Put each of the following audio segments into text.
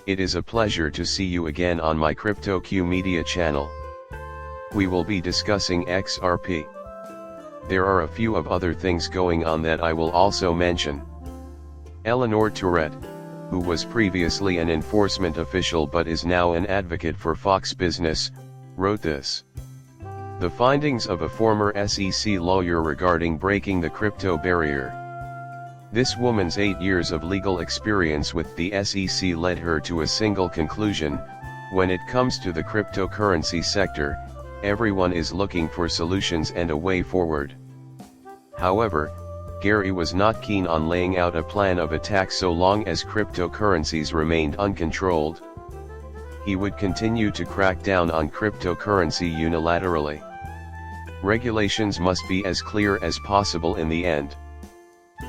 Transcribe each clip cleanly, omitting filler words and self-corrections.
It is a pleasure to see you again on my CryptoQ Media channel. We will be discussing XRP. There are a few of other things going on that I will also mention. Eleanor Tourette, who was previously an enforcement official but is now an advocate for Fox Business, wrote this. The findings of a former SEC lawyer regarding breaking the crypto barrier. This woman's 8 years of legal experience with the SEC led her to a single conclusion: when it comes to the cryptocurrency sector, everyone is looking for solutions and a way forward. However, Gary was not keen on laying out a plan of attack so long as cryptocurrencies remained uncontrolled. He would continue to crack down on cryptocurrency unilaterally. Regulations must be as clear as possible in the end.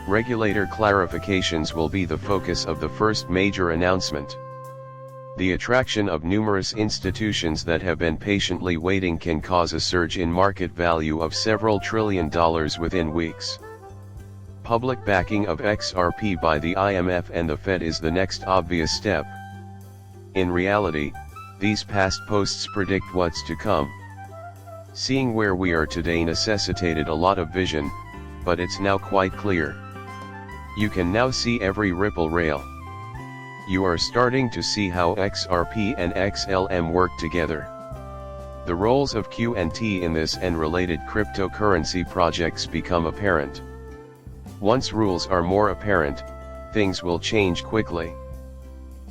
Regulator clarifications will be the focus of the first major announcement. The attraction of numerous institutions that have been patiently waiting can cause a surge in market value of several $1 trillion within weeks. Public backing of XRP by the IMF and the Fed is the next obvious step. In reality, these past posts predict what's to come. Seeing where we are today necessitated a lot of vision, but it's now quite clear. You can now see every Ripple rail. You are starting to see how XRP and XLM work together. The roles of Q&T in this and related cryptocurrency projects become apparent. Once rules are more apparent, things will change quickly.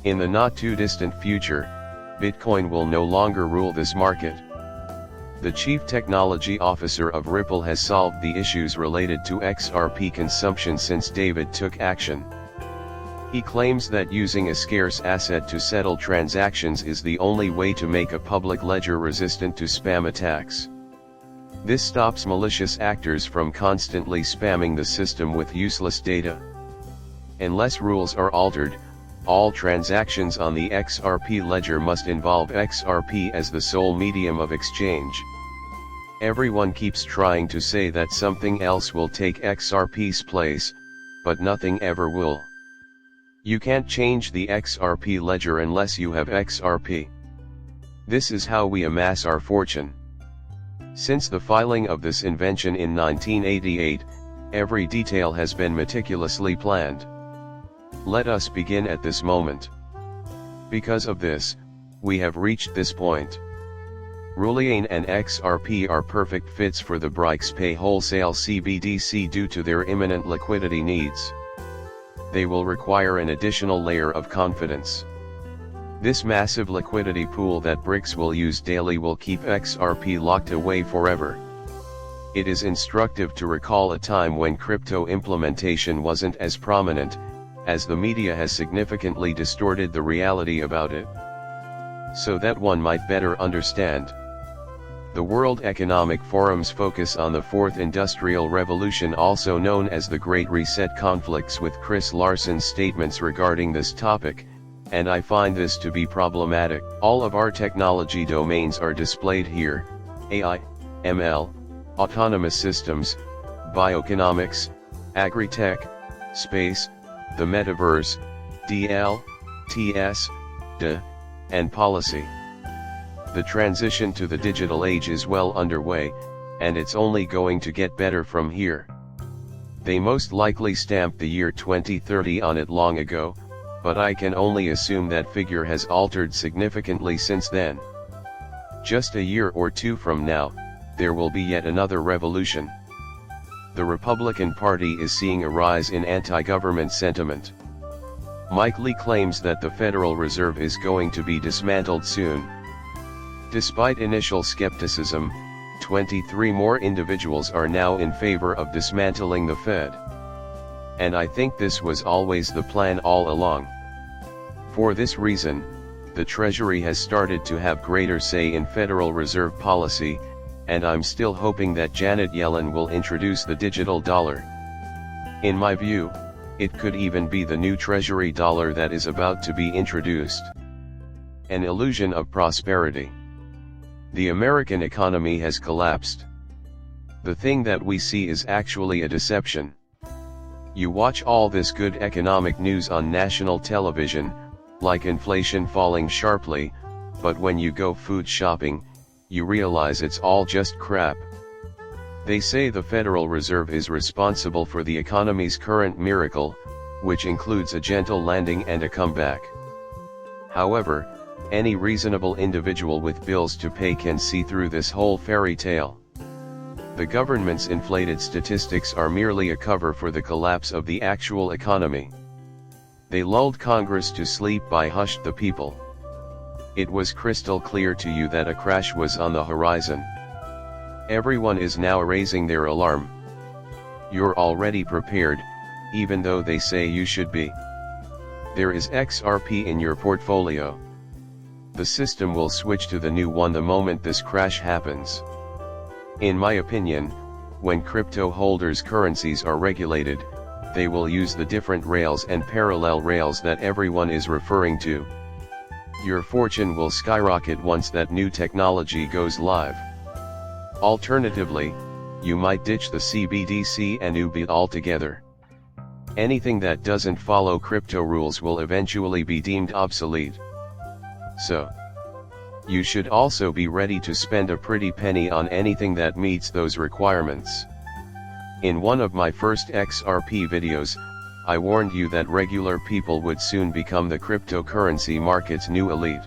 In the not too distant future, Bitcoin will no longer rule this market. The Chief Technology Officer of Ripple has solved the issues related to XRP consumption since David took action. He claims that using a scarce asset to settle transactions is the only way to make a public ledger resistant to spam attacks. This stops malicious actors from constantly spamming the system with useless data. Unless rules are altered, all transactions on the XRP ledger must involve XRP as the sole medium of exchange. Everyone keeps trying to say that something else will take XRP's place, but nothing ever will. You can't change the XRP ledger unless you have XRP. This is how we amass our fortune. Since the filing of this invention in 1988, every detail has been meticulously planned. Let us begin at this moment. Because of this, we have reached this point. Rulliane and XRP are perfect fits for the BRICS-Pay wholesale CBDC due to their imminent liquidity needs. They will require an additional layer of confidence. This massive liquidity pool that BRICS will use daily will keep XRP locked away forever. It is instructive to recall a time when crypto implementation wasn't as prominent, as the media has significantly distorted the reality about it. So that one might better understand. The World Economic Forum's focus on the Fourth Industrial Revolution, also known as the Great Reset, conflicts with Chris Larson's statements regarding this topic, and I find this to be problematic. All of our technology domains are displayed here: AI, ML, autonomous systems, bioeconomics, agri-tech, space, the metaverse, DL, TS, DE, and policy. The transition to the digital age is well underway, and it's only going to get better from here. They most likely stamped the year 2030 on it long ago, but I can only assume that figure has altered significantly since then. Just a year or two from now, there will be yet another revolution. The Republican Party is seeing a rise in anti-government sentiment. Mike Lee claims that the Federal Reserve is going to be dismantled soon. Despite initial skepticism, 23 more individuals are now in favor of dismantling the Fed. And I think this was always the plan all along. For this reason, the Treasury has started to have greater say in Federal Reserve policy, and I'm still hoping that Janet Yellen will introduce the digital dollar. In my view, it could even be the new Treasury dollar that is about to be introduced. An illusion of prosperity. The American economy has collapsed. The thing that we see is actually a deception. You watch all this good economic news on national television, like inflation falling sharply, but when you go food shopping, you realize it's all just crap. They say the Federal Reserve is responsible for the economy's current miracle, which includes a gentle landing and a comeback. However, any reasonable individual with bills to pay can see through this whole fairy tale. The government's inflated statistics are merely a cover for the collapse of the actual economy. They lulled Congress to sleep by hushed the people. It was crystal clear to you that a crash was on the horizon. Everyone is now raising their alarm. You're already prepared, even though they say you should be. There is XRP in your portfolio. The system will switch to the new one the moment this crash happens. In my opinion, when crypto holders' currencies are regulated, they will use the different rails and parallel rails that everyone is referring to. Your fortune will skyrocket once that new technology goes live. Alternatively, you might ditch the CBDC and UBIT altogether. Anything that doesn't follow crypto rules will eventually be deemed obsolete. So, you should also be ready to spend a pretty penny on anything that meets those requirements. In one of my first XRP videos, I warned you that regular people would soon become the cryptocurrency market's new elite.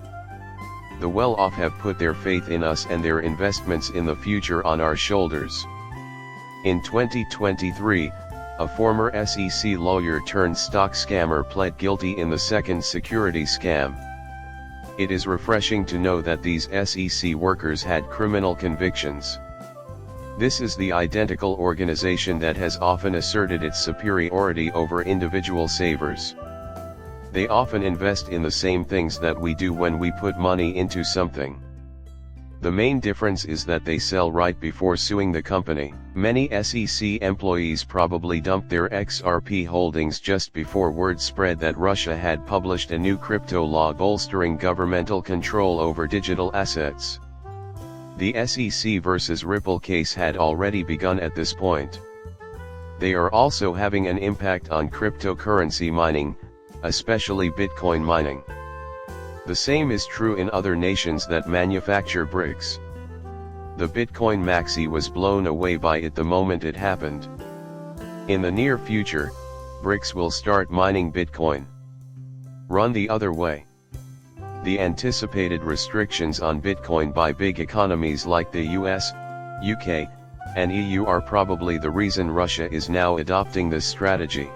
The well-off have put their faith in us and their investments in the future on our shoulders. In 2023, a former SEC lawyer turned stock scammer pled guilty in the second security scam. It is refreshing to know that these SEC workers had criminal convictions. This is the identical organization that has often asserted its superiority over individual savers. They often invest in the same things that we do when we put money into something. The main difference is that they sell right before suing the company. Many SEC employees probably dumped their XRP holdings just before word spread that Russia had published a new crypto law bolstering governmental control over digital assets. The SEC versus Ripple case had already begun at this point. They are also having an impact on cryptocurrency mining, especially Bitcoin mining. The same is true in other nations that manufacture bricks. The Bitcoin maxi was blown away by it the moment it happened. In the near future, bricks will start mining Bitcoin. Run the other way. The anticipated restrictions on Bitcoin by big economies like the US, UK, and EU are probably the reason Russia is now adopting this strategy.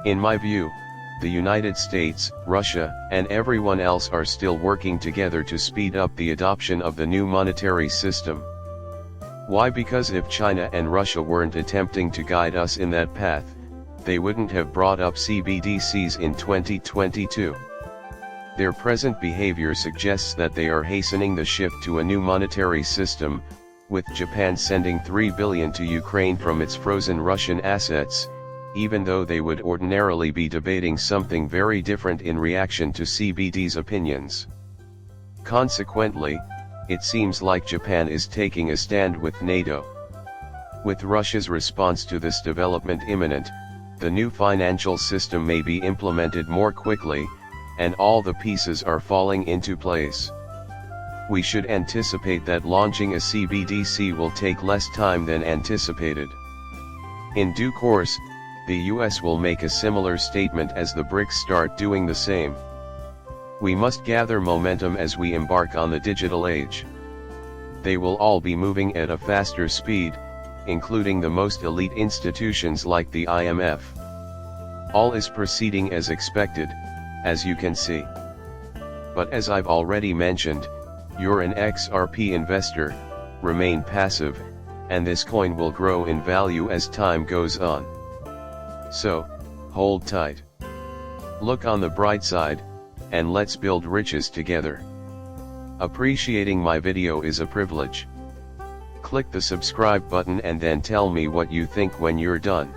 In my view, the United States, Russia, and everyone else are still working together to speed up the adoption of the new monetary system. Why? Because if China and Russia weren't attempting to guide us in that path, they wouldn't have brought up CBDCs in 2022. Their present behavior suggests that they are hastening the shift to a new monetary system, with Japan sending $3 billion to Ukraine from its frozen Russian assets, even though they would ordinarily be debating something very different in reaction to CBD's opinions. Consequently, it seems like Japan is taking a stand with NATO. With Russia's response to this development imminent, the new financial system may be implemented more quickly, and all the pieces are falling into place. We should anticipate that launching a CBDC will take less time than anticipated. In due course, the US will make a similar statement as the BRICS start doing the same. We must gather momentum as we embark on the digital age. They will all be moving at a faster speed, including the most elite institutions like the IMF. All is proceeding as expected, as you can see. But as I've already mentioned, you're an XRP investor, remain passive, and this coin will grow in value as time goes on. So, hold tight. Look on the bright side, and let's build riches together. Appreciating my video is a privilege. Click the subscribe button and then tell me what you think when you're done.